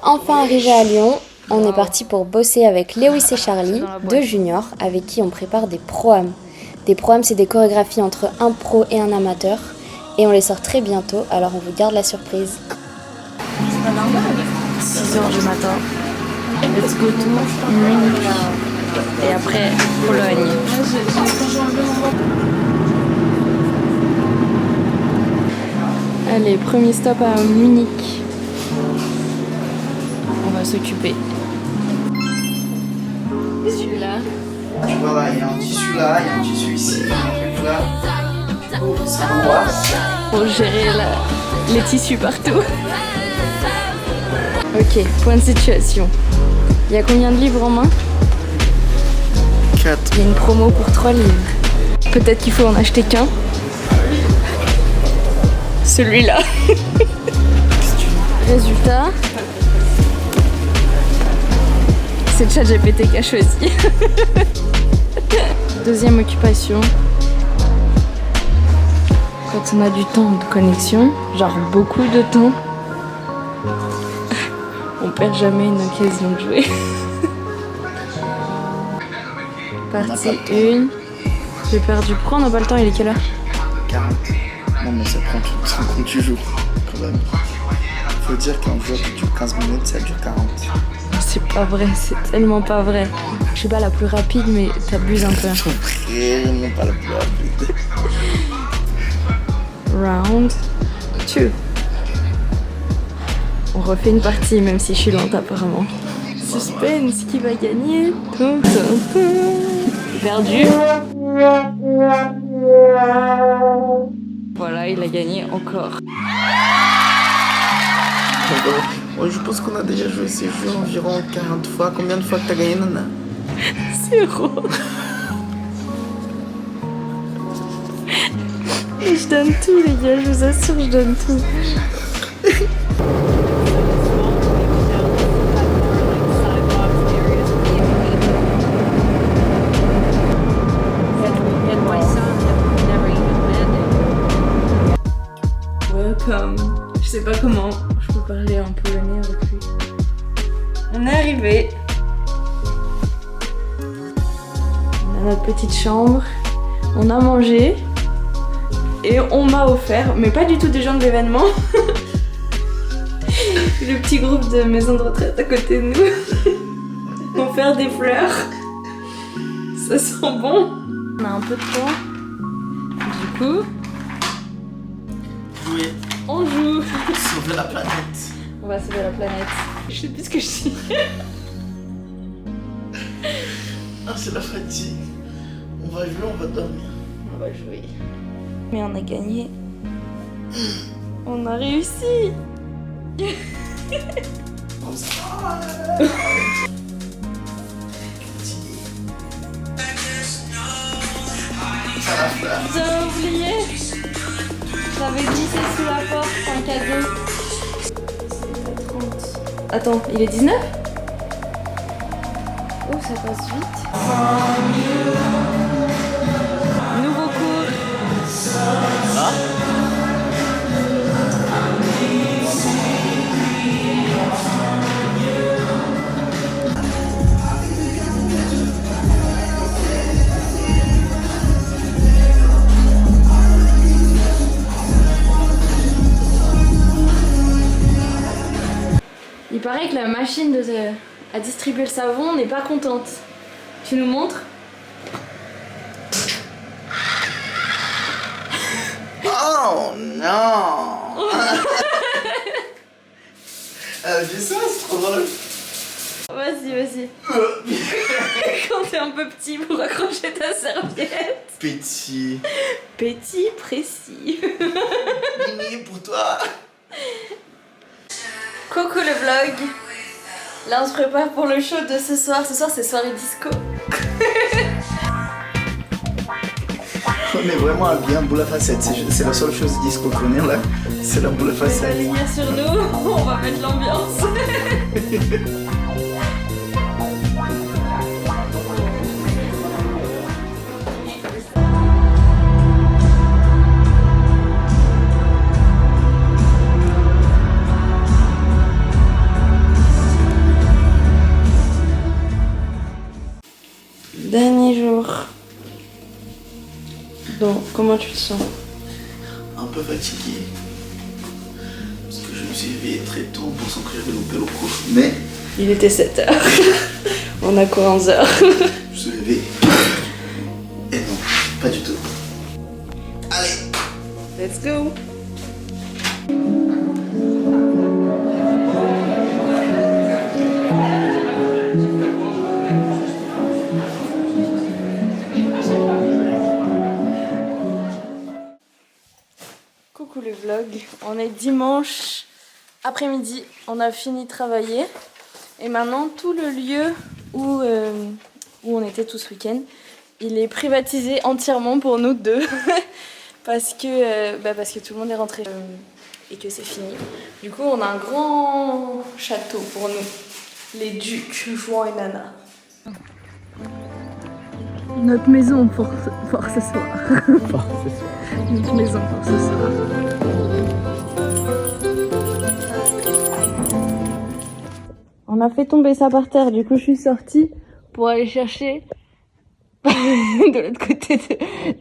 Enfin arrivé à Lyon, on est parti pour bosser avec Lewis et Charlie, deux juniors, avec qui on prépare des pro-am. Des pro-am, c'est des chorégraphies entre un pro et un amateur, et on les sort très bientôt, alors on vous garde la surprise. 6h du matin, let's go to Munich, et après Pologne. Allez, premier stop à Munich. On va s'occuper. Celui-là. Tu vois là, il y a un tissu là, il y a un tissu ici, il y a un truc là. C'est un endroit. Pour gérer les tissus partout. Ok, point de situation. Il y a combien de livres en main? 4. Il y a une promo pour 3 livres. Peut-être qu'il faut en acheter qu'un. Celui-là. Résultat, c'est ChatGPT qui a choisi. Deuxième occupation. Quand on a du temps de connexion, genre beaucoup de temps, on perd jamais une occasion de jouer. Partie 1. J'ai perdu. Pourquoi on n'a pas le temps? Il est quelle heure? 40. Non mais ça prend tout le temps quand tu joues, quand même. Faut dire qu'un jeu qui dure 15 minutes, ça dure 40. C'est pas vrai, c'est tellement pas vrai. Je suis pas la plus rapide, mais t'abuses un peu. Je suis vraiment pas le plus rapide. Round 2. On refait une partie, même si je suis lente apparemment. Suspense, qui va gagner? Perdu. Voilà, il a gagné encore. Bon, je pense qu'on a déjà joué ces jeux environ 40 fois. Combien de fois que t'as gagné, Nana? 0. Je donne tout, les gars, je vous assure, je donne tout. Welcome. Je sais pas comment je peux parler un polonais avec lui. On est arrivé. On a notre petite chambre. On a mangé. Et on m'a offert, mais pas du tout des gens de l'événement, le petit groupe de maison de retraite à côté de nous m'ont offert des fleurs. Ça sent bon. On a un peu de temps. Du coup, Jouer. on joue. Sauver la planète. On va sauver la planète. Je sais plus ce que je dis. Ah, c'est la fatigue. On va jouer, on va dormir. On va jouer. Mais on a gagné. On a réussi. Comme ça. Ça la fleur. J'avais oublié. J'avais dit c'est sous la porte, un cadeau. C'est 30. Attends, il est 19? Oh, ça passe vite. Nouveau cours. Ah. Il paraît que la machine à distribuer le savon n'est pas contente. Tu nous montres? Oh non. J'ai ça, c'est trop drôle. Vas-y. Quand t'es un peu petit pour accrocher ta serviette. Petit. Petit, précis. Mimi pour toi. Coucou le vlog. Là on se prépare pour le show de ce soir. Ce soir c'est soirée disco. On est vraiment à bien boule à facettes. C'est la seule chose disco qu'on est là. C'est la boule à On va facettes. lumière sur nous, on va mettre l'ambiance. Comment tu te sens? Un peu fatigué. Parce que je me suis éveillé très tôt en pensant que j'avais loupé le cours. Mais Il était 7h. On a quoi 11h? je me suis réveillé. Et non, pas du tout. Allez! Let's go! Coucou le vlog, on est dimanche après-midi, on a fini de travailler et maintenant tout le lieu où on était tout ce week-end, il est privatisé entièrement pour nous deux parce que tout le monde est rentré et que c'est fini. Du coup on a un grand château pour nous, les ducs, Juan et Nana. Notre maison pour ce soir. Notre maison pour ce soir. On a fait tomber ça par terre, du coup je suis sortie pour aller chercher de l'autre côté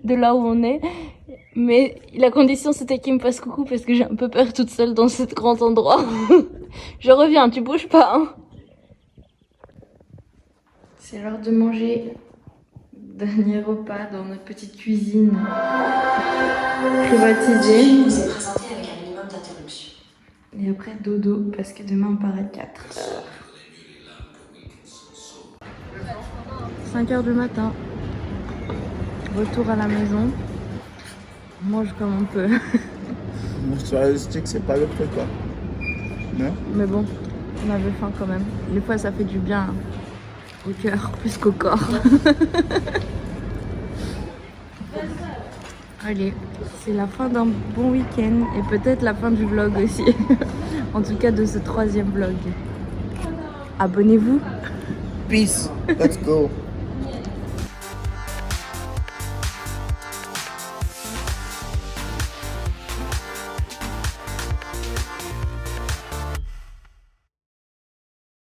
de là où on est. Mais la condition c'était qu'il me fasse coucou parce que j'ai un peu peur toute seule dans ce grand endroit. Je reviens, tu bouges pas hein. C'est l'heure de manger. Dernier repas dans notre petite cuisine privatisée. Vous est présenté avec un minimum d'interruption. Et après dodo parce que demain on part à 4h. 5h du matin. Retour à la maison. On mange comme on peut. Mozzarella-stick, c'est pas le prix quoi. Non? Mais bon, on avait faim quand même. Des fois ça fait du bien au cœur plus qu'au corps. Allez, c'est la fin d'un bon week-end et peut-être la fin du vlog aussi. En tout cas de ce 3e vlog. Abonnez-vous. Peace, let's go.